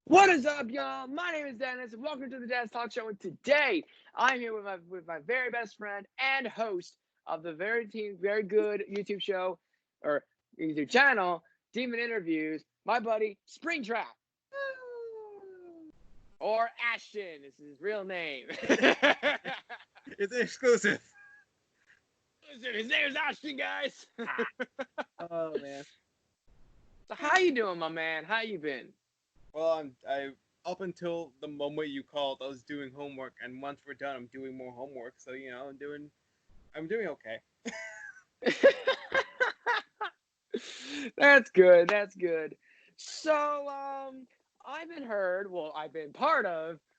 What is up, y'all? My name is Dennis, and welcome to the Dennis Talk Show. And today, I'm here with my very best friend and host of the very good YouTube show or YouTube channel, Demon Interviews, my buddy Springtrap, or Ashton. This is his real name. It's exclusive. His name is Ashton, guys. Oh man. So how you doing, my man? How you been? Well, I up until the moment you called, I was doing homework, and once we're done, I'm doing more homework. So I'm doing okay. That's good. That's good. So,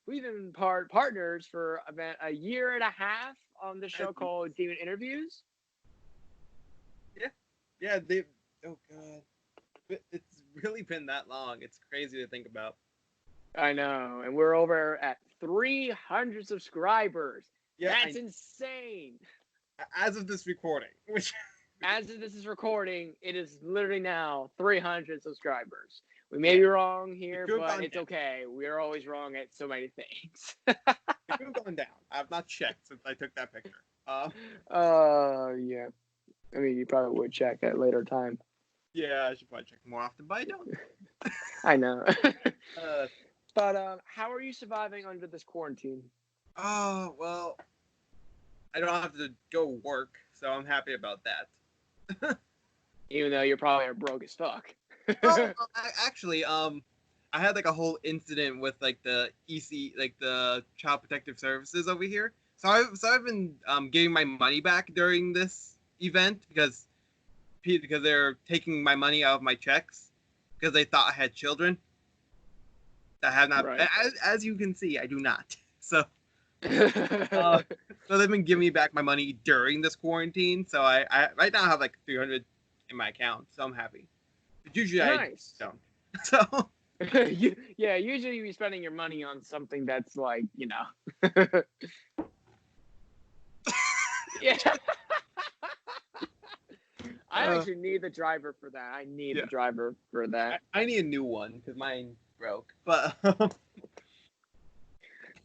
we've been partners for about a year and a half on the show called Demon Interviews. Yeah. Oh god, it's really been that long. It's crazy to think about. I know, and we're over at 300 subscribers. Yeah, That's insane. As of this recording, which as of this is recording, it is literally now 300 subscribers. We may be wrong here, but it's okay. We're always wrong at so many things. It could have gone down. I've not checked since I took that picture. Yeah. I mean, you probably would check at a later time. Yeah, I should probably check more often, but I don't. I know. But how are you surviving under this quarantine? Oh, well, I don't have to go work, so I'm happy about that. Even though you're probably broke as fuck. Actually, I had like a whole incident with like the the Child Protective Services over here. So I've been getting my money back during this event because they're taking my money out of my checks because they thought I had children. I have not. Right. As you can see, I do not. So. So they've been giving me back my money during this quarantine. So I right now have like 300 in my account, so I'm happy. But usually nice. I don't. So usually you're spending your money on something that's like, Yeah. I actually need the driver for that. I need the driver for that. I need a new one because mine broke. But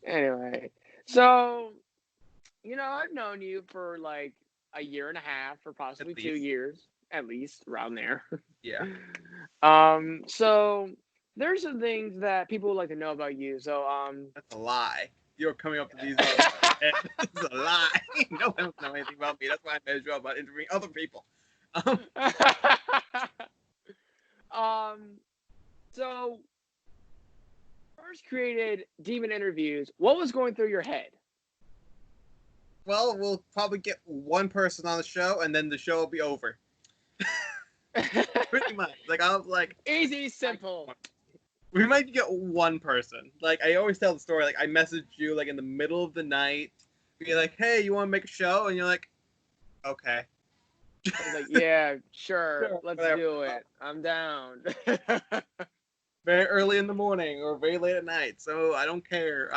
anyway, so I've known you for like a year and a half, or possibly 2 years, at least around there. Yeah. So there's some things that people would like to know about you. So that's a lie. You're coming up to these. It's a lie. No one knows anything about me. That's why I measure about interviewing other people. So first created Demon Interviews. What was going through your head? Well, we'll probably get one person on the show, and then the show will be over. Pretty much. Like I was like easy, simple. We might get one person. Like I always tell the story. Like I messaged you like in the middle of the night. Be like, "Hey, you want to make a show?" And you're like, "Okay." I was like, "Yeah, sure. Let's do it. I'm down." Very early in the morning or very late at night, so I don't care.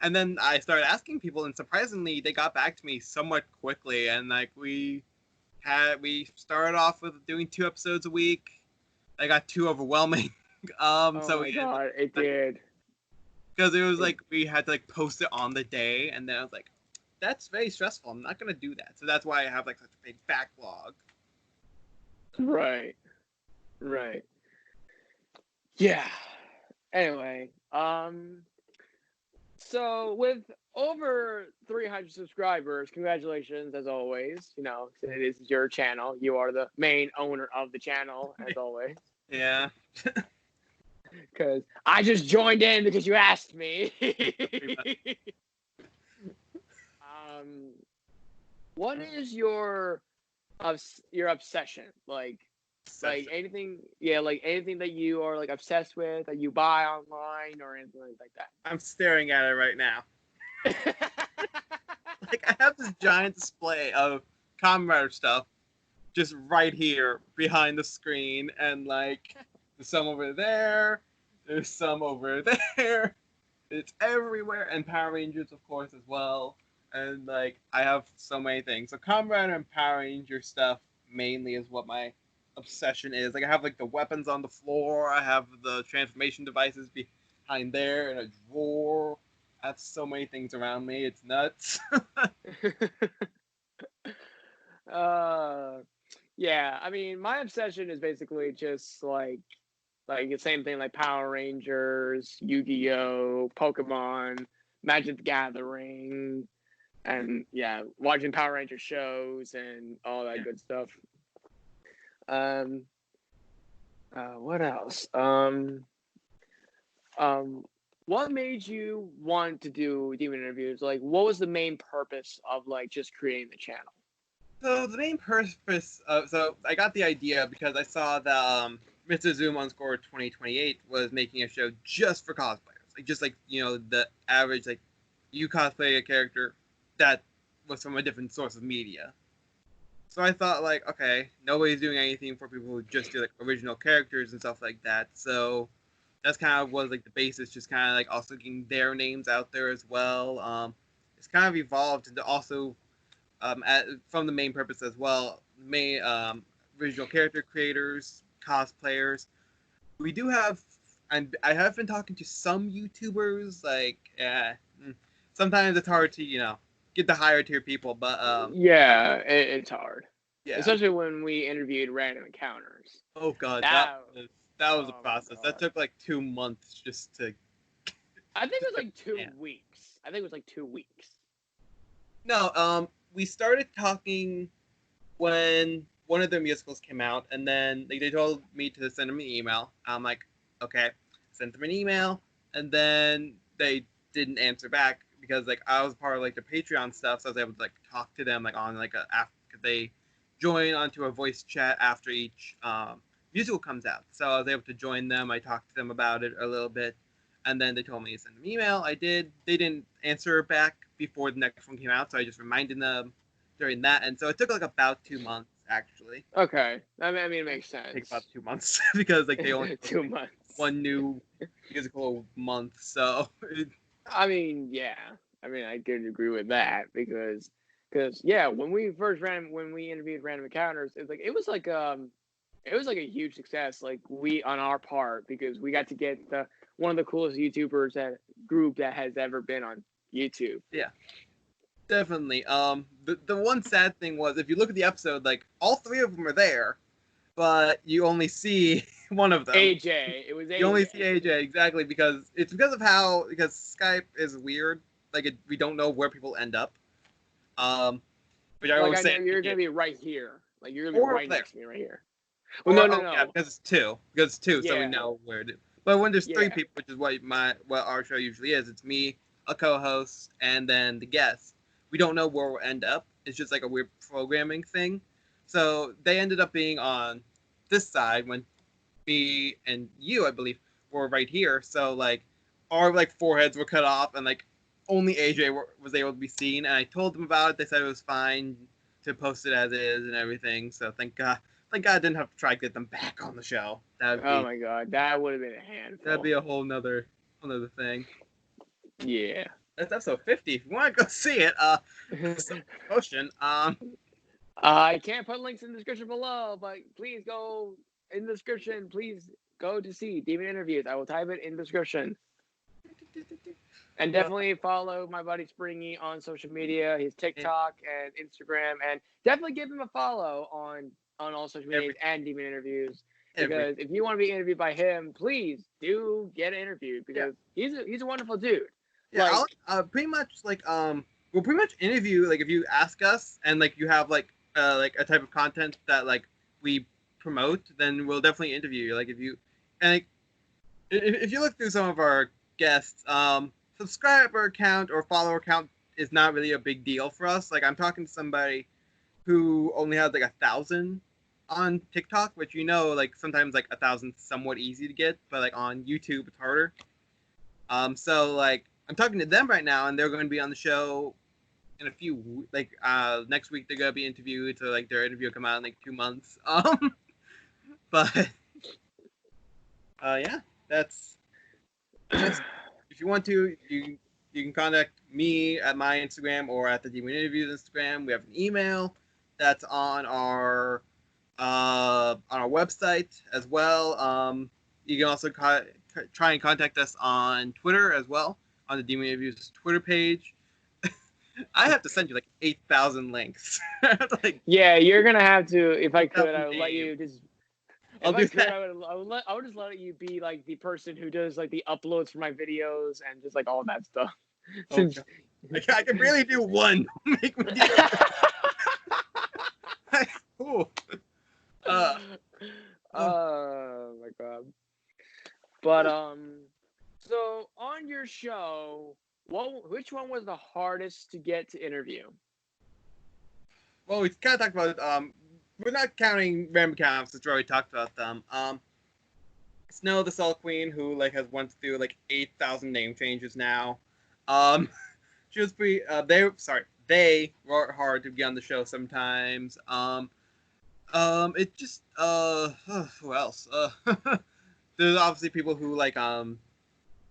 And then I started asking people, and surprisingly, they got back to me somewhat quickly. And like we started off with doing 2 episodes a week. I got too overwhelming. God, it did. Because it was like we had to like post it on the day, and then I was like, "That's very stressful. I'm not gonna do that." So that's why I have like such a big backlog. Right. Yeah. Anyway, so with over 300 subscribers, congratulations as always. It is your channel. You are the main owner of the channel as always. Yeah. Because I just joined in because you asked me. What is your obsession? Like anything? Yeah, like anything that you are like obsessed with that you buy online or anything like that. I'm staring at it right now. Like I have this giant display of Kamen Rider stuff just right here behind the screen, and like there's some over there, there's some over there. It's everywhere, and Power Rangers, of course, as well. And like I have so many things. So Kamen Rider and Power Ranger stuff mainly is what my obsession is. Like I have like the weapons on the floor. I have the transformation devices behind there in a drawer. I have so many things around me. It's nuts. uh, yeah. I mean, my obsession is basically just like the same thing like Power Rangers, Yu-Gi-Oh, Pokemon, Magic the Gathering, and yeah, watching Power Ranger shows and all that good stuff. Um, what else? What made you want to do demon interviews? Like, what was the main purpose of like just creating the channel? So the main purpose of so I got the idea because I saw that Mr. Zoom _ 2028 was making a show just for cosplayers, like just like the average like you cosplay a character that was from a different source of media. So I thought like, okay, nobody's doing anything for people who just do like original characters and stuff like that. So that's kind of was like the basis, just kind of like also getting their names out there as well. It's kind of evolved into also from the main purpose as well, main original character creators, cosplayers. We do have, and I have been talking to some YouTubers. Like, sometimes it's hard to get the higher tier people, but Yeah, it's hard, yeah. especially when we interviewed random encounters. Oh god, That, that was a oh my process. That god. took like 2 months just to. I think it was like Yeah. 2 weeks. I think it was like 2 weeks. No, we started talking when one of their musicals came out, and then they told me to send them an email. I'm like, okay, sent them an email, and then they didn't answer back because like I was part of like the Patreon stuff, so I was able to like talk to them like on like after they join onto a voice chat after each musical comes out. So I was able to join them. I talked to them about it a little bit, and then they told me to send them an email. I did. They didn't answer back before the next one came out, so I just reminded them during that, and so it took like about 2 months actually. Okay, I mean it makes Take about sense. 2 months because like they only 2 months. one new musical a month, so I mean, yeah. I mean, I could agree with that because yeah, when we interviewed Random Encounters, it was like a huge success, like we on our part because we got to get the one of the coolest YouTubers that group that has ever been on YouTube. yeah, definitely. The one sad thing was if you look at the episode, like all three of them are there, but you only see one of them. AJ, it was AJ. You only see AJ exactly because Skype is weird. Like we don't know where people end up. Which I was saying you're gonna be right here. Like you're gonna be right next to me right here. Well, no. Yeah, because it's two. Because it's two, so we Yeah. know where it is. But when there's three Yeah. people, which is what our show usually is, it's me, a co-host, and then the guest. We don't know where we'll end up. It's just like a weird programming thing. So they ended up being on this side when me and you, I believe, were right here. So like our like foreheads were cut off, and like only AJ was able to be seen. And I told them about it. They said it was fine to post it as is and everything. So thank God. Thank God I didn't have to try to get them back on the show. Oh my god, that would have been a handful. That'd be a whole nother thing. Yeah. That's episode 50. If you want to go see it, some promotion. I can't put links in the description below, but please go in the description. Please go to see Demon Interviews. I will type it in the description. And definitely follow my buddy Springy on social media, his TikTok and Instagram, and definitely give him a follow on all social media and Demon Interviews. Because if you want to be interviewed by him, please do get interviewed because he's a wonderful dude. Yeah, like, pretty much like we'll pretty much interview like if you ask us and like you have like a type of content that like we promote, then we'll definitely interview you. Like if you and like, if you look through some of our guests, subscriber count or follower count is not really a big deal for us. Like I'm talking to somebody who only has like 1,000 on TikTok, which like sometimes like 1,000 is somewhat easy to get, but like on YouTube it's harder. So like I'm talking to them right now, and they're going to be on the show in a few next week. They're going to be interviewed, so like their interview will come out in like 2 months. But yeah, that's if you want to, you can contact me at my Instagram or at the Demon Interviews Instagram. We have an email that's on our on our website as well. You can also try and contact us on Twitter as well, on the Demon Reviews Twitter page. I have to send you like 8,000 links. Like Yeah, you're gonna have to. If I could, 8,000 I would let you names. just. I'll If I do could, that. I would just let you be like the person who does like the uploads for my videos and just like all that stuff. Oh Since god, I can barely do one. Make me do. Ooh. Uh, oh, oh my god. But so on your show, which one was the hardest to get to interview? well, we kind of talked about. We're not counting random counts since we already talked about them. Snow the Soul Queen, who like has went through like 8,000 name changes now. Um, she was pretty. They were hard to be on the show sometimes. It just who else? There's obviously people who like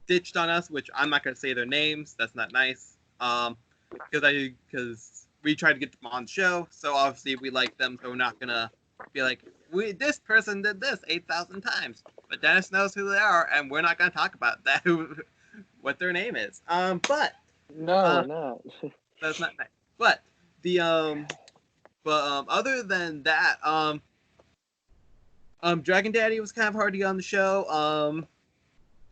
ditched on us, which I'm not gonna say their names. That's not nice. Because we tried to get them on the show, so obviously we like them, so we're not gonna be like this person did this 8,000 times. But Dennis knows who they are, and we're not gonna talk about that what their name is. No, Uh, we're not. that's not nice. But the other than that, Dragon Daddy was kind of hard to get on the show.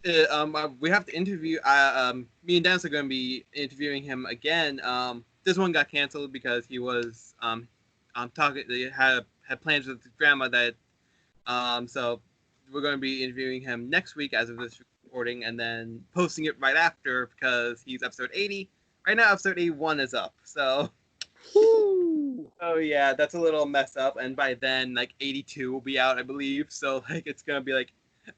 We have to interview. Me and Dennis are going to be interviewing him again. This one got canceled because he was talking. They had plans with his grandma that. So we're going to be interviewing him next week as of this recording, and then posting it right after because he's episode 80. Right now, episode 81 is up. So. Woo! Oh yeah, that's a little messed up, and by then, like 82 will be out, I believe. So like it's gonna be like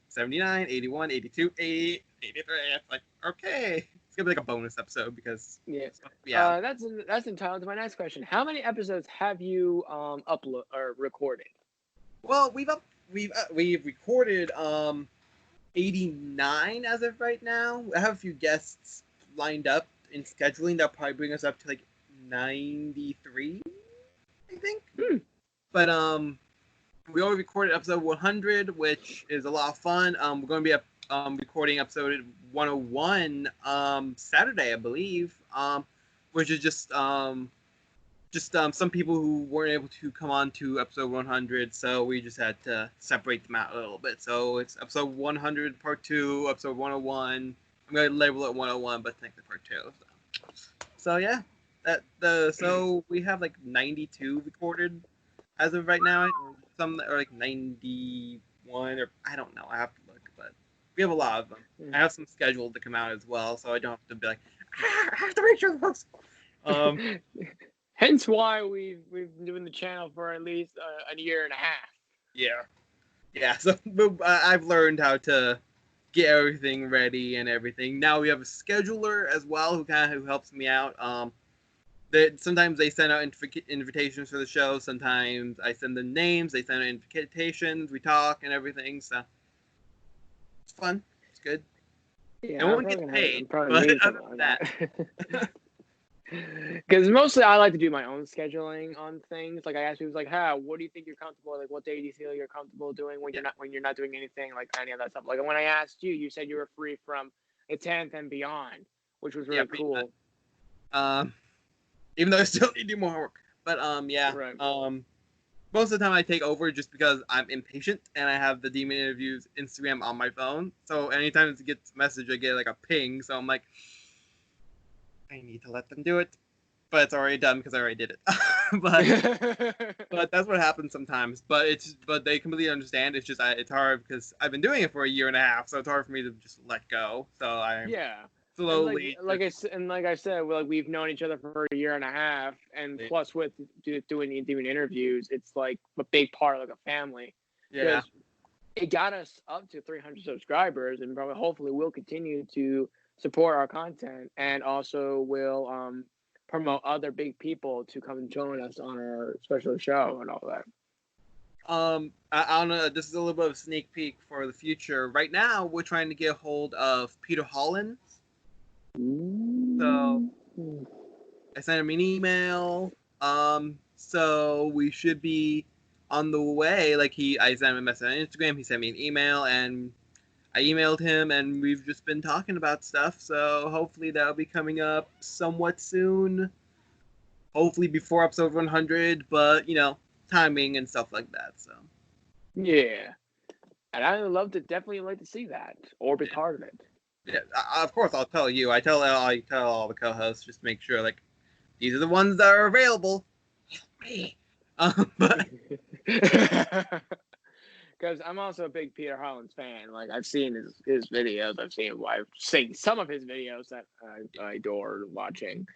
79, 81, 82, 80, 83. It's like okay, it's gonna be like a bonus episode because Yeah. it's supposed to be out. That's entitled to my next question. How many episodes have you upload or recorded? Well, we've recorded 89 as of right now. I have a few guests lined up in scheduling that'll probably bring us up to like 93, I think. Hmm. But we already recorded episode 100, which is a lot of fun. We're going to be recording episode 101 Saturday, I believe. Which is just some people who weren't able to come on to episode 100, so we just had to separate them out a little bit. So it's episode 100 part 2, episode 101. I'm going to label it 101, but technically part 2. So yeah, so we have like 92 recorded as of right now, some are like 91 or I don't know. I have to look, but we have a lot of them. I have some scheduled to come out as well, so I don't have to be like I have to make sure those. Hence why we've been doing the channel for at least a year and a half. Yeah. So I've learned how to get everything ready and everything. Now we have a scheduler as well who helps me out. Sometimes they send out invitations for the show. Sometimes I send them names. They send out invitations. We talk and everything. So it's fun. It's good. Yeah, No one gets paid, but other than that. Because mostly I like to do my own scheduling on things. Like I ask people, like, "How? What do you think you're comfortable? Like, what day do you feel you're comfortable doing when you're not doing anything like any of that stuff?" Like when I asked you, you said you were free from the 10th and beyond, which was really cool. Even though I still need to do more homework, but yeah. Right. Most of the time I take over just because I'm impatient and I have the Demon Interviews Instagram on my phone. So anytime it gets a message, I get like a ping. So I'm like, I need to let them do it, but it's already done because I already did it. but that's what happens sometimes. But they completely understand. It's just it's hard because I've been doing it for a year and a half, so it's hard for me to just let go. So I slowly like I said, we've known each other for a year and a half, and plus with doing interviews, it's like a big part of like a family. Yeah. It got us up to 300 subscribers, and probably hopefully we'll continue to support our content, and also will promote other big people to come and join us on our special show and all that. I don't know. This is a little bit of a sneak peek for the future. Right now, we're trying to get a hold of Peter Holland. So I sent him an email. So we should be on the way, like I sent him a message on Instagram. He sent me an email, and I emailed him, and we've just been talking about stuff. So hopefully that'll be coming up somewhat soon. Hopefully before episode 100, but timing and stuff like that. So Yeah. And I would love to definitely like to see that or be part of it. yeah, of course I'll tell you. I tell all the co-hosts just to make sure like these are the ones that are available. But because I'm also a big Peter Hollins fan. Like I've seen his videos. I've seen some of his videos that I adore watching.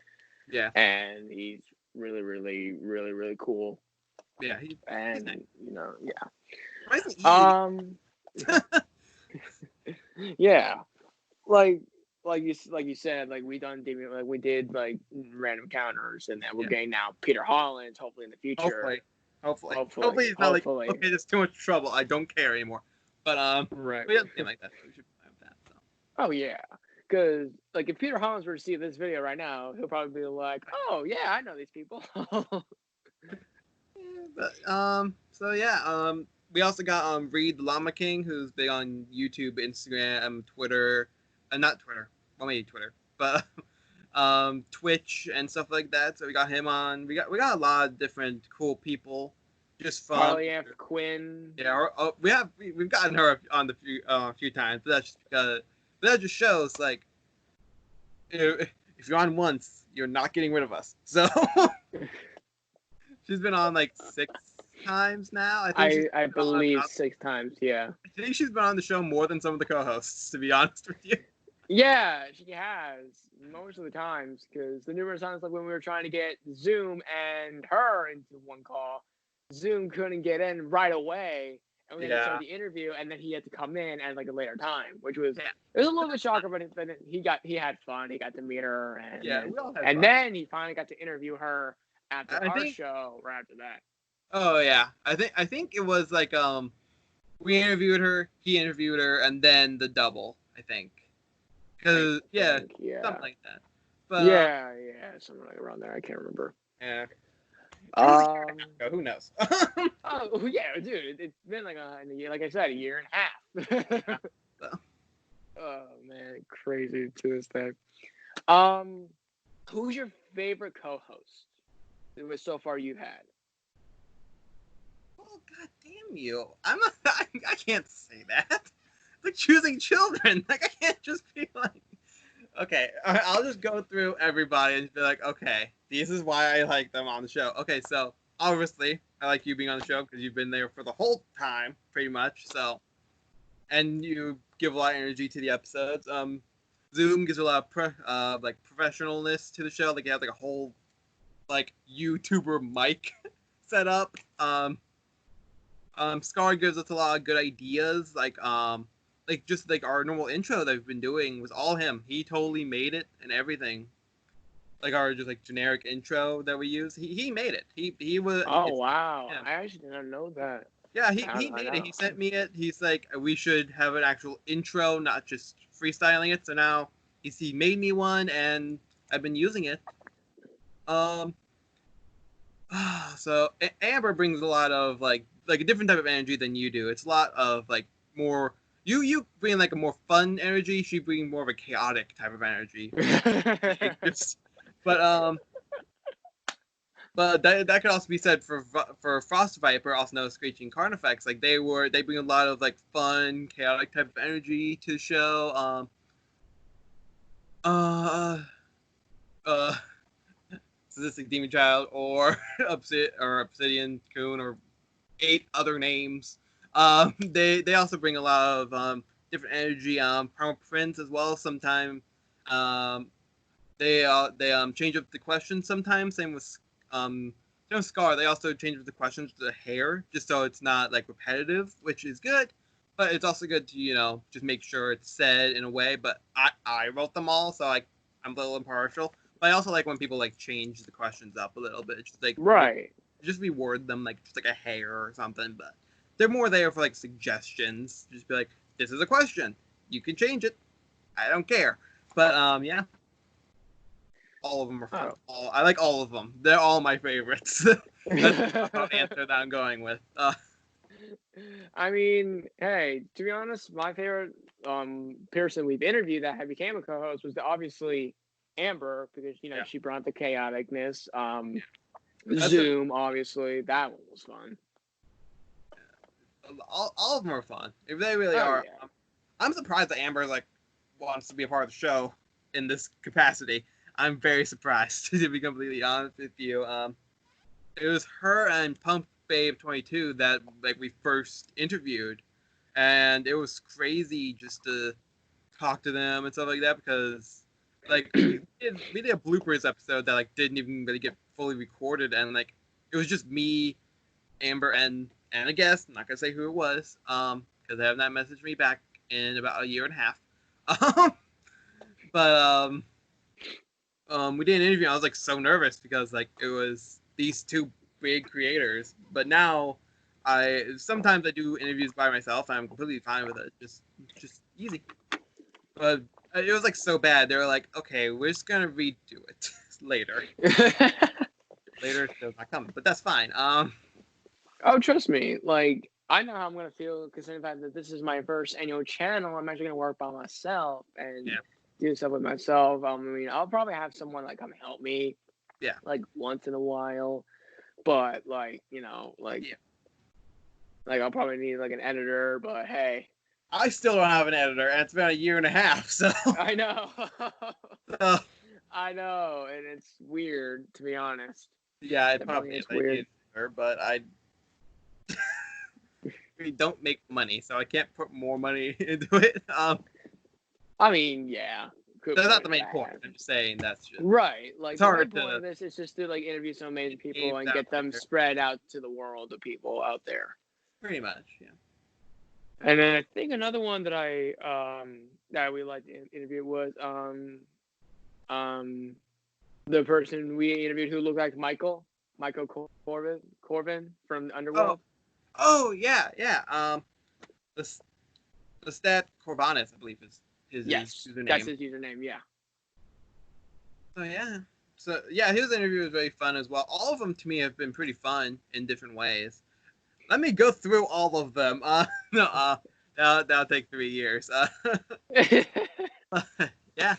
yeah, And he's really, really, really, really cool. yeah, and nice. Yeah. Yeah, like you said, like we did like random encounters, and then we're getting now Peter Hollins. Hopefully in the future. Hopefully it's not like okay, there's too much trouble. I don't care anymore. But right. We have like that. We should have that. So. Oh yeah, because like if Peter Hollins were to see this video right now, he'll probably be like, "Oh yeah, I know these people." So yeah, we also got Reed the Llama King, who's big on YouTube, Instagram, Twitter, not Twitter, well maybe Twitter, but Twitch and stuff like that. So we got him on. We got a lot of different cool people, just fun. Carly F. Quinn. Yeah, we've gotten her on a few times, but that's just because that just shows like if you're on once, you're not getting rid of us. So she's been on like 6 times now. I believe 6 times. Yeah. I think she's been on the show more than some of the co-hosts, to be honest with you. Yeah, she has most of the times, because the numerous times like when we were trying to get Zoom and her into one call, Zoom couldn't get in right away, and we had to start the interview, and then he had to come in at like a later time, which was it was a little bit shocker, but he had fun. He got to meet her, and we all had and fun. then he finally got to interview her after our show or after that. Oh yeah, I think it was like we interviewed her, he interviewed her, and then the double. I think. Because something like that. But yeah, something like around there. I can't remember. Yeah. Who knows? Oh yeah, dude, it's been like like I said, a year and a half. Oh man, crazy to this day. Who's your favorite co-host so far you've had? Oh god damn you! I can't say that. Like choosing children. Like I can't just be like, okay, I'll just go through everybody and be like, okay, this is why I like them on the show. Okay, so obviously I like you being on the show because you've been there for the whole time, pretty much. So, and you give a lot of energy to the episodes. Zoom gives a lot of like professionalness to the show. Like you have like a whole like YouTuber mic set up. Scar gives us a lot of good ideas. Like just like our normal intro that we've been doing was all him. He totally made it and everything. Like our just like generic intro that we use, he made it. He was. Oh wow! Yeah. I actually didn't know that. Yeah, he made it. He sent me it. He's like, we should have an actual intro, not just freestyling it. So now he made me one, and I've been using it. So Amber brings a lot of like a different type of energy than you do. It's a lot of like more. You bring like a more fun energy. She brings more of a chaotic type of energy. But that could also be said for Frost Viper, also known as Screeching Carnifex. Like they bring a lot of like fun, chaotic type of energy to the show. Sadistic Demon Child or Obsidian Coon or 8 other names. They also bring a lot of different energy. Primal Prince as well. Sometimes they change up the questions sometimes. Same with Scar. They also change up the questions to the hair just so it's not like repetitive, which is good. But it's also good to just make sure it's said in a way. But I wrote them all, so I'm a little impartial. But I also like when people like change the questions up a little bit. Just like just reword them like just like a hair or something. But they're more there for like suggestions. Just be like, this is a question. You can change it. I don't care. But yeah. All of them are fun. Oh. I like all of them. They're all my favorites. That's the answer that I'm going with. I mean, hey, to be honest, my favorite person we've interviewed that had became a co-host was obviously Amber, because Yeah. she brought the chaoticness. That's Zoom, obviously, that one was fun. all of them are fun. They really Oh are. yeah. I'm surprised that Amber wants to be a part of the show in this capacity. I'm very surprised, to be completely honest with you. It was her and Pump Babe 22 that we first interviewed, and it was crazy just to talk to them and stuff like that, because we did a bloopers episode that didn't even really get fully recorded, and it was just me, Amber, and a guest. I'm not gonna say who it was, because they have not messaged me back in about a year and a half. But we did an interview. I was so nervous because it was these two big creators. But now sometimes I do interviews by myself, and I'm completely fine with it. Just easy. But it was so bad. They were like, okay, we're just gonna redo it later. Later show's not coming, but that's fine. Oh, trust me. I know how I'm gonna feel, considering the fact that this is my first annual channel. I'm actually gonna work by myself and do stuff with myself. I mean, I'll probably have someone come help me. Yeah. Once in a while, but I'll probably need an editor. But hey, I still don't have an editor, and it's been a year and a half. So I know. So, I know, and it's weird, to be honest. yeah, it probably is weird. But we don't make money, so I can't put more money into it. I mean, yeah. That's not the main point. I'm just saying that's just right. it's the hard main point to of this is just to interview some amazing people aim and that get them there. spread out to the world of people out there. Pretty much, yeah. And then I think another one that that we liked to interview was the person we interviewed who looked like Michael Corbin from Underworld. Oh yeah. The Stat Corbanus, I believe, is his username. That's his username. Yeah. So yeah, his interview was very fun as well. All of them to me have been pretty fun in different ways. Let me go through all of them. That'll take 3 years. Yeah.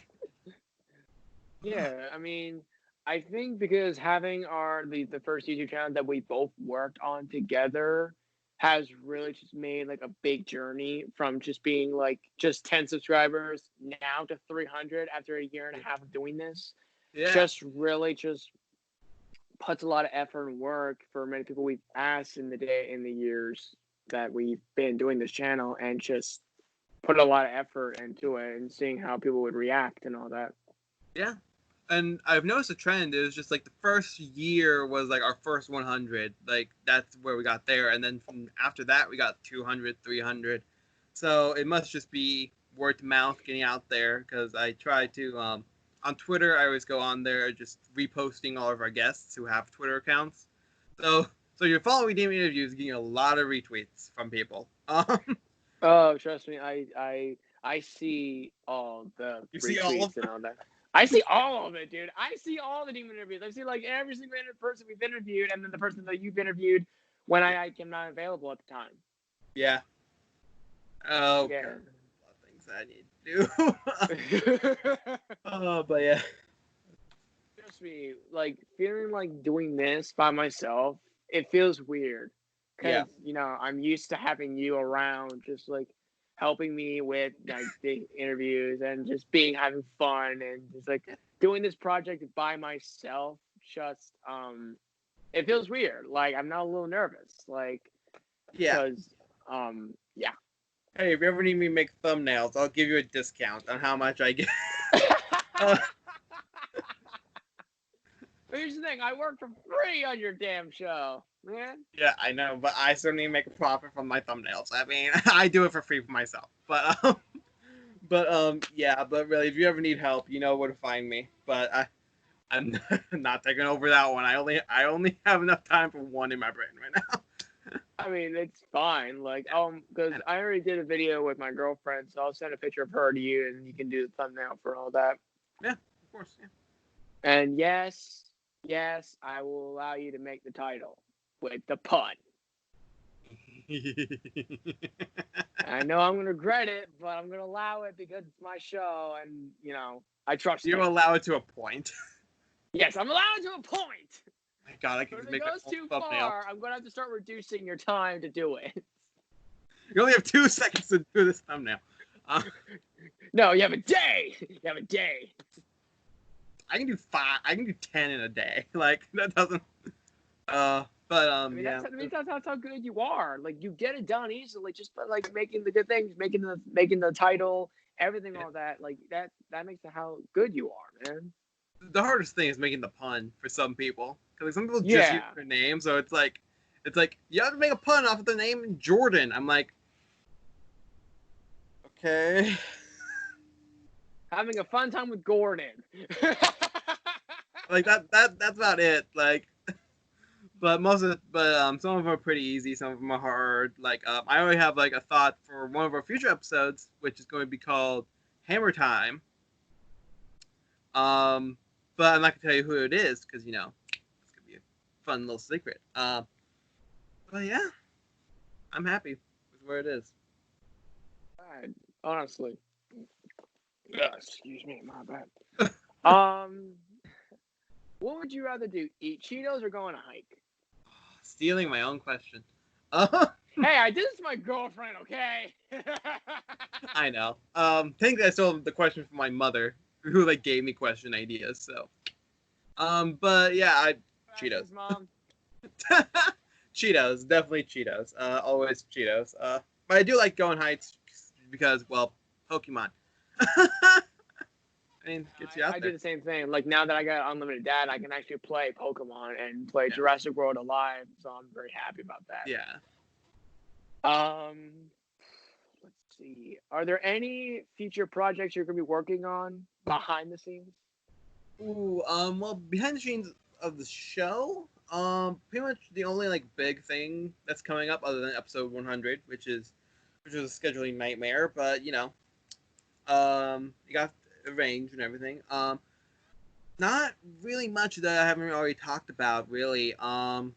Yeah, I mean, I think because having the first YouTube channel that we both worked on together has really just made a big journey from just being just 10 subscribers now to 300 after a year and a half of doing this. Yeah. Just really puts a lot of effort and work for many people we've asked in the years that we've been doing this channel, and just put a lot of effort into it and seeing how people would react and all that. Yeah. And I've noticed a trend. It was just the first year was our first 100. That's where we got there. And then from after that, we got 200, 300. So it must just be word of mouth getting out there, because I try to, on Twitter, I always go on there just reposting all of our guests who have Twitter accounts. So your following Demon interview is getting a lot of retweets from people. Oh, trust me, I see all the You retweets see all of and all that. I see all of it, dude. I see all the Demon interviews. I see every single person we've interviewed, and then the person that you've interviewed when I am not available at the time. Yeah. Oh, yeah. God. A lot of things I need to do. But yeah. Trust me, feeling doing this by myself, it feels weird. Because, I'm used to having you around, just helping me with the interviews and just having fun, and just doing this project by myself. Just it feels weird. I'm not a little nervous. Because yeah. Hey, if you ever need me to make thumbnails, I'll give you a discount on how much I get. But here's the thing, I work for free on your damn show, man. Yeah, I know, but I still need to make a profit from my thumbnails. I mean, I do it for free for myself. But yeah, but really, if you ever need help, you know where to find me. But I'm not taking over that one. I only have enough time for one in my brain right now. I mean, it's fine. Because I already did a video with my girlfriend, so I'll send a picture of her to you, and you can do the thumbnail for all that. Yeah, of course. Yeah. And yes, I will allow you to make the title with the pun. I know I'm gonna regret it, but I'm gonna allow it because it's my show, and I trust You you. allow it to a point. Yes, I'm allowed to a point. My God, I can But if just it make my goes own too thumbnail. far, I'm gonna have to start reducing your time to do it. You only have 2 seconds to do this thumbnail. No, you have a day. You have a day. I can do 5. I can do 10 in a day. Like that doesn't. Yeah. That's how good you are. Like you get it done easily, just by like making the good things, making the title, everything, all that. Like that makes it how good you are, man. The hardest thing is making the pun for some people, because like, some people just use Yeah. their name, so it's like you have to make a pun off of the name Jordan. I'm like, okay. Having a fun time with Gordon. Like that's about it. Like, but some of them are pretty easy, some of them are hard. Like I already have like a thought for one of our future episodes, which is going to be called Hammer Time. But I'm not gonna tell you who it is because it's gonna be a fun little secret. But yeah, I'm happy with where it is. Honestly. Excuse me, my bad. What would you rather do? Eat Cheetos or go on a hike? Stealing my own question. Hey, this is my girlfriend, okay? I know. Think I stole the question from my mother, who like gave me question ideas. So, but yeah, Cheetos. Mom. Cheetos, definitely Cheetos. Always Cheetos. But I do like going hikes because, well, Pokemon. I mean, gets you out I there. do the same thing. Like now that I got unlimited data, I can actually play Pokemon and play Jurassic World Alive. So I'm very happy about that. Yeah. Let's see. Are there any future projects you're gonna be working on behind the scenes? Ooh, well, behind the scenes of the show, pretty much the only like big thing that's coming up other than episode 100, which is a scheduling nightmare, but you got arranged and everything. Not really much that I haven't already talked about, really. Episode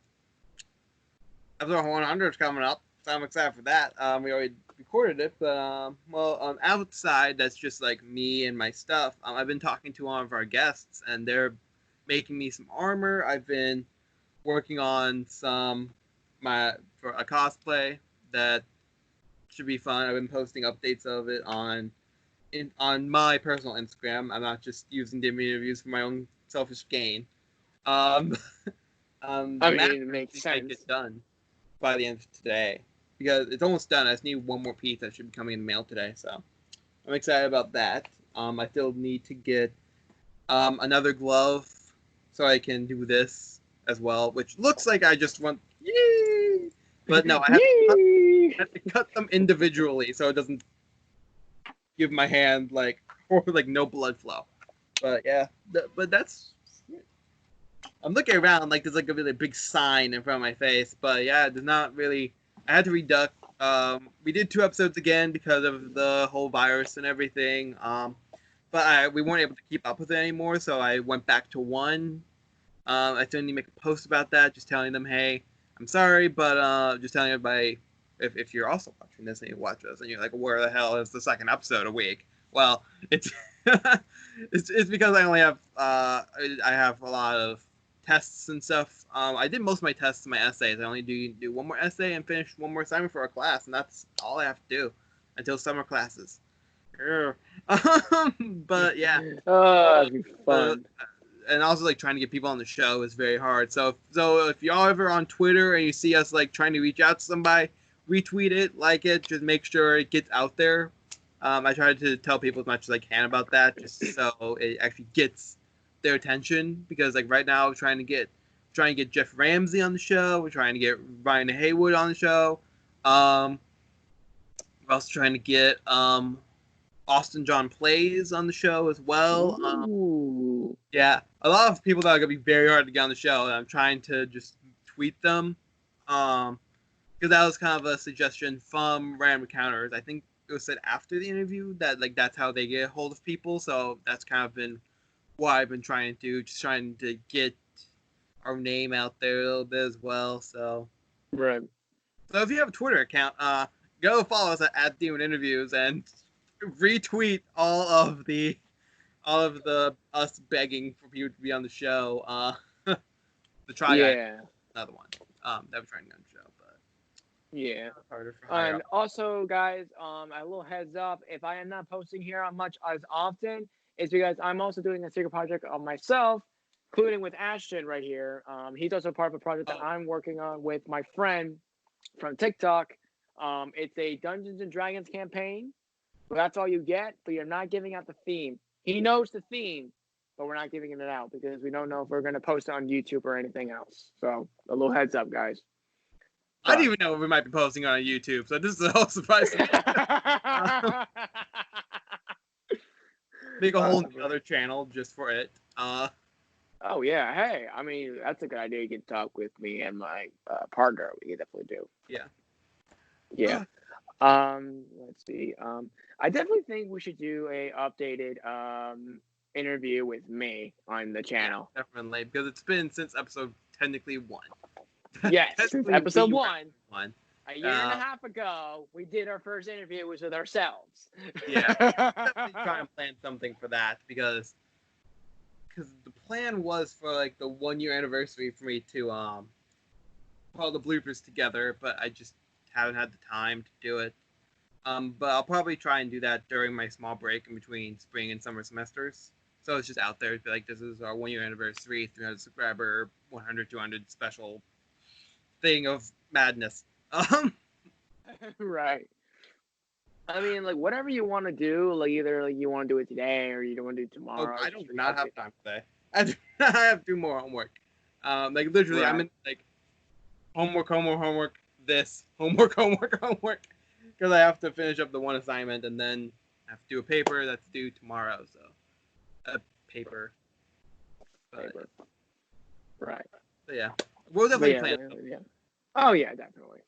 100 is coming up, so I'm excited for that. We already recorded it, but outside, that's just like me and my stuff. I've been talking to one of our guests, and they're making me some armor. I've been working on for a cosplay that should be fun. I've been posting updates of it on my personal Instagram. I'm not just using Dimmy reviews for my own selfish gain. The It makes sense. Get done by the end of today because it's almost done. I just need one more piece that should be coming in the mail today, so I'm excited about that. I still need to get another glove so I can do this as well, which looks like I just want yay, but no, I have to cut them individually so it doesn't give my hand like no blood flow. But yeah, but that's. I'm looking around like there's like a really big sign in front of my face, but yeah, there's not really. I had to reduct. We did 2 episodes again because of the whole virus and everything. But we weren't able to keep up with it anymore, so I went back to 1. I still need to make a post about that, just telling them, hey, I'm sorry, but just telling everybody if you're also watching this and you watch us and you're like, where the hell is the 2nd episode a week? Well, it's it's because I only have I have a lot of tests and stuff. I did most of my tests and my essays. I only do one more essay and finish one more assignment for our class, and that's all I have to do until summer classes. But yeah, that'd be fun. and also like trying to get people on the show is very hard. So if y'all ever on Twitter and you see us like trying to reach out to somebody, retweet it, like it, just make sure it gets out there. I try to tell people as much as I can about that, just so it actually gets their attention. Because like right now, we're trying to get Jeff Ramsey on the show. We're trying to get Ryan Haywood on the show. We're also trying to get Austin John Plays on the show as well. Yeah, a lot of people that are gonna be very hard to get on the show, and I'm trying to just tweet them. Because that was kind of a suggestion from Random Encounters. I think it was said after the interview that like that's how they get a hold of people. So that's kind of been what I've been trying to do, just trying to get our name out there a little bit as well. So Right. if you have a Twitter account, go follow us at Demon Interviews and retweet all of the us begging for people to be on the show. The try guy, Yeah. another one. That was trying to get on the show, but Yeah. harder for higher. And also, guys, a little heads up: if I am not posting here on much as often, it's because I'm also doing a secret project on myself, including with Ashton right here. He's also part of a project that I'm working on with my friend from TikTok. It's a Dungeons and Dragons campaign. But that's all you get, but you're not giving out the theme. He knows the theme, but we're not giving it out because we don't know if we're going to post it on YouTube or anything else. So a little heads up, guys. I didn't even know we might be posting on YouTube, so this is a whole surprise to me. Make a whole other channel just for it. Oh yeah, hey, I mean that's a good idea. You can talk with me and my partner. We can definitely do. Yeah. Yeah. Let's see. I definitely think we should do a updated interview with me on the channel. Yeah, definitely, because it's been since episode technically 1. Yes, since episode 1. One. A year and a half ago, we did our first interview was with ourselves. Yeah, definitely try and plan something for that because the plan was for like the 1-year anniversary for me to put all the bloopers together, but I just haven't had the time to do it. But I'll probably try and do that during my small break in between spring and summer semesters. So it's just out there to be like, this is our 1-year anniversary, 300 subscriber, 100, 200 special thing of madness. Right. I mean, like whatever you want to do, like either like you want to do it today or you don't want to do it tomorrow. I do not have time today. I do not have to do more homework. Like literally, Right. I'm in like homework, this homework, because I have to finish up the one assignment and then I have to do a paper that's due tomorrow. So a paper. Paper. Right. But yeah, we'll definitely plan. Yeah. Oh yeah, definitely.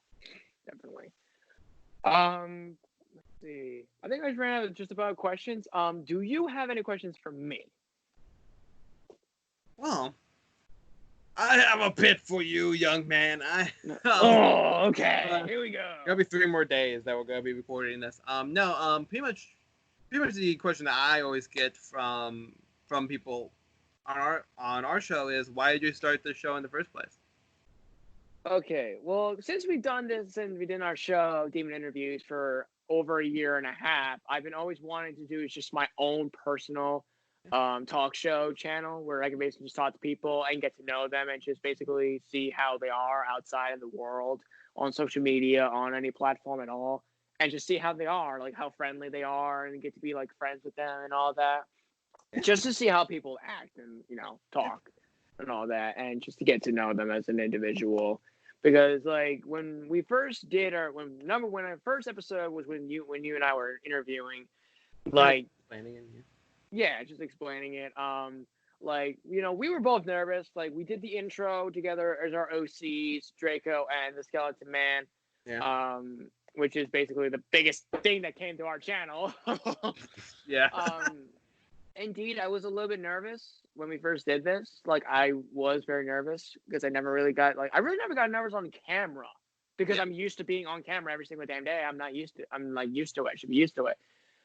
Let's see. I think I ran out of just about questions. Do you have any questions for me? Well, I have a bit for you, young man. Oh, okay. Here we go. There'll be 3 more days that we're gonna be recording this. Pretty much the question that I always get from people on our show is, why did you start this show in the first place? Okay, well, since we've done this and we did our show, Demon Interviews, for over a year and a half, I've been always wanting to do just my own personal talk show channel where I can basically just talk to people and get to know them and just basically see how they are outside of the world on social media, on any platform at all, and just see how they are, like how friendly they are, and get to be like friends with them and all that, just to see how people act and talk and all that, and just to get to know them as an individual. Because like when we first did our first episode was when you and I were interviewing, like Explaining it. yeah, just explaining it. Like we were both nervous. Like we did the intro together as our OCs, Draco and the Skeleton Man. Yeah. Which is basically the biggest thing that came to our channel. Yeah. Indeed, I was a little bit nervous when we first did this. Like, I was very nervous because I really never got nervous on camera because I'm used to being on camera every single damn day. I'm used to it. I should be used to it.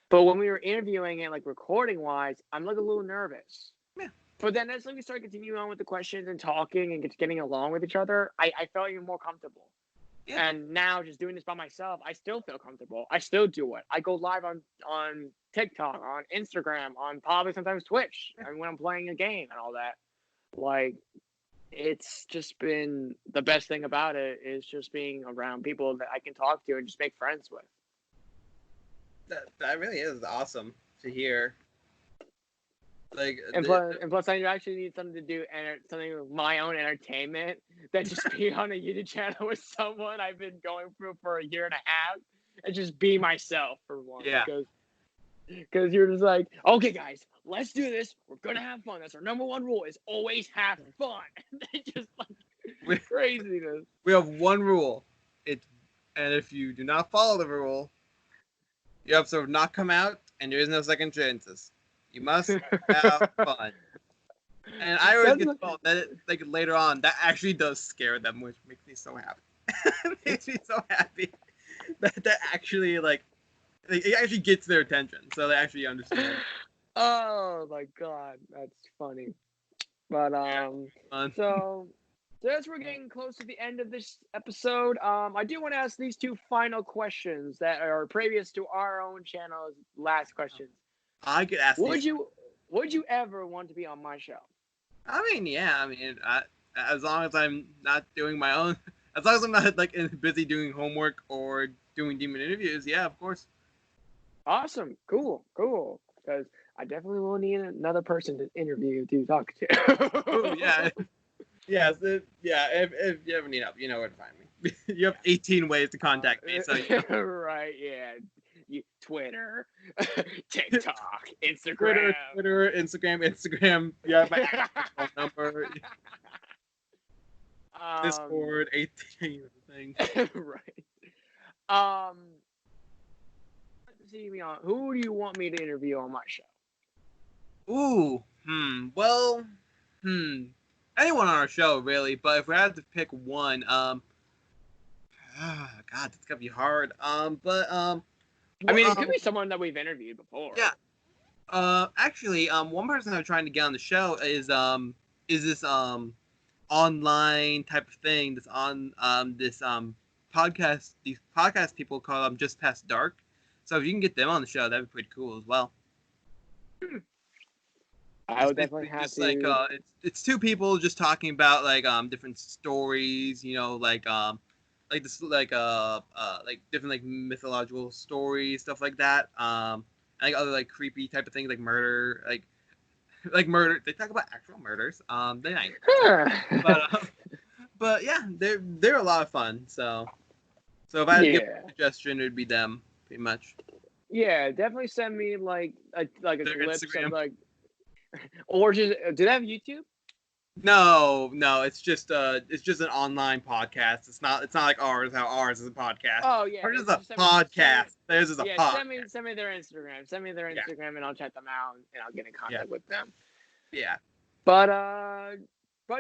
But when we were interviewing it, like recording wise, I'm like a little nervous. Yeah. But then as we started continuing on with the questions and talking and getting along with each other, I felt even more comfortable. Yeah. And now just doing this by myself, I still feel comfortable. I still do it. I go live on TikTok, on Instagram, on probably sometimes Twitch, and when I'm playing a game and all that. Like, it's just been the best thing about it is just being around people that I can talk to and just make friends with. That really is awesome to hear. Like, and plus, I actually need something to do and something with my own entertainment that just be on a YouTube channel with someone I've been going through for a year and a half and just be myself for once. Yeah. Because you're just like, okay, guys, let's do this. We're gonna have fun. That's our number one rule: is always have fun. Just like craziness. We have one rule. And if you do not follow the rule, your episode will not come out, and there is no second chances. You must have fun. And I always get told that like later on that actually does scare them, which makes me so happy. It makes me so happy that actually like it actually gets their attention, so they actually understand. Oh my god, that's funny. But so as we're getting close to the end of this episode, I do want to ask these two final questions that are previous to our own channel's last questions. I could ask. Would you ever want to be on my show? I mean, yeah. I mean, as long as I'm not doing my own, as long as I'm not like busy doing homework or doing demon interviews, yeah, of course. Awesome, cool. Because I definitely will need another person to interview to talk to. Oh yeah, yeah, If you ever need help, you know where to find me. You have 18 ways to contact me, so you know. Right, yeah. Twitter, TikTok, Instagram. Twitter, Instagram. Yeah, my phone number. Discord, 18 thing. Right. See me on. Who do you want me to interview on my show? Ooh. Well. Anyone on our show, really. But if we had to pick one, God, it's gonna be hard. I mean, it could be someone that we've interviewed before. Yeah. Actually, one person I'm trying to get on the show is this online type of thing. This podcast. These podcast people call them Just Past Dark. So if you can get them on the show, that'd be pretty cool as well. I would definitely have to. Like it's two people just talking about like different stories, like different like mythological stories, stuff like that. And like other like creepy type of things like murder, like murder. They talk about actual murders. They ain't. But yeah, they're a lot of fun. So if I had to give a suggestion, it would be them, pretty much. Yeah, definitely send me like a glimpse of like, or just do they have YouTube? No, it's just an online podcast. It's not like ours. How ours is a podcast. Oh yeah, ours is a podcast. Theirs is a podcast. Send me their Instagram. Send me their Instagram, and I'll check them out and I'll get in contact with them. Yeah. But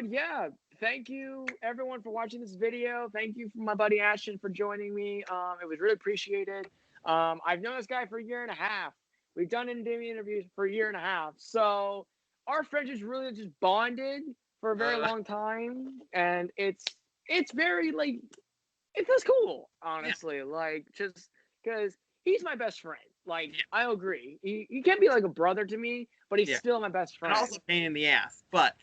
yeah, thank you everyone for watching this video. Thank you for my buddy Ashton for joining me. It was really appreciated. I've known this guy for a year and a half. We've done interviews for a year and a half. So our friendship's really just bonded for a very long time. And it's very like, it feels cool, honestly. Like, just because he's my best friend. Like, I agree. He can't be like a brother to me, but he's still my best friend. And also pain in the ass, but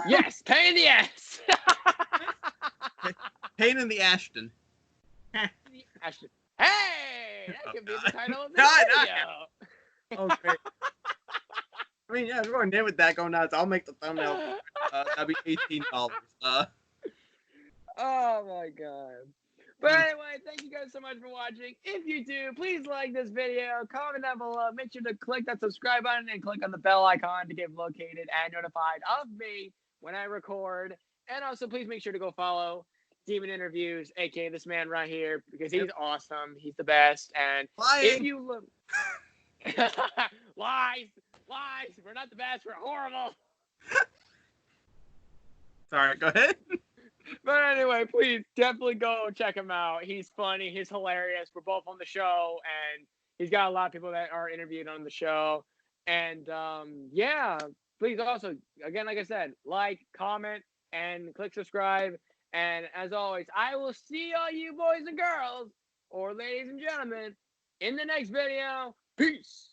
yes, pain in the ass. Pain in the Ashton. Ashton. Hey, that could be the title of this video. Oh, great. I mean, yeah, if we're going to name it that, go nuts. I'll make the thumbnail. That'll be $18. Oh my god. But anyway, thank you guys so much for watching. If you do, please like this video, comment down below, make sure to click that subscribe button and click on the bell icon to get located and notified of me when I record. And also, please make sure to go follow Demon Interviews, aka this man right here, because he's awesome. He's the best. And if you look, lies, we're not the best. We're horrible. Sorry, go ahead. But anyway, please definitely go check him out. He's funny. He's hilarious. We're both on the show, and he's got a lot of people that are interviewed on the show. And yeah, please also, again, like I said, like, comment, and click subscribe. And as always, I will see all you boys and girls, or ladies and gentlemen, in the next video. Peace.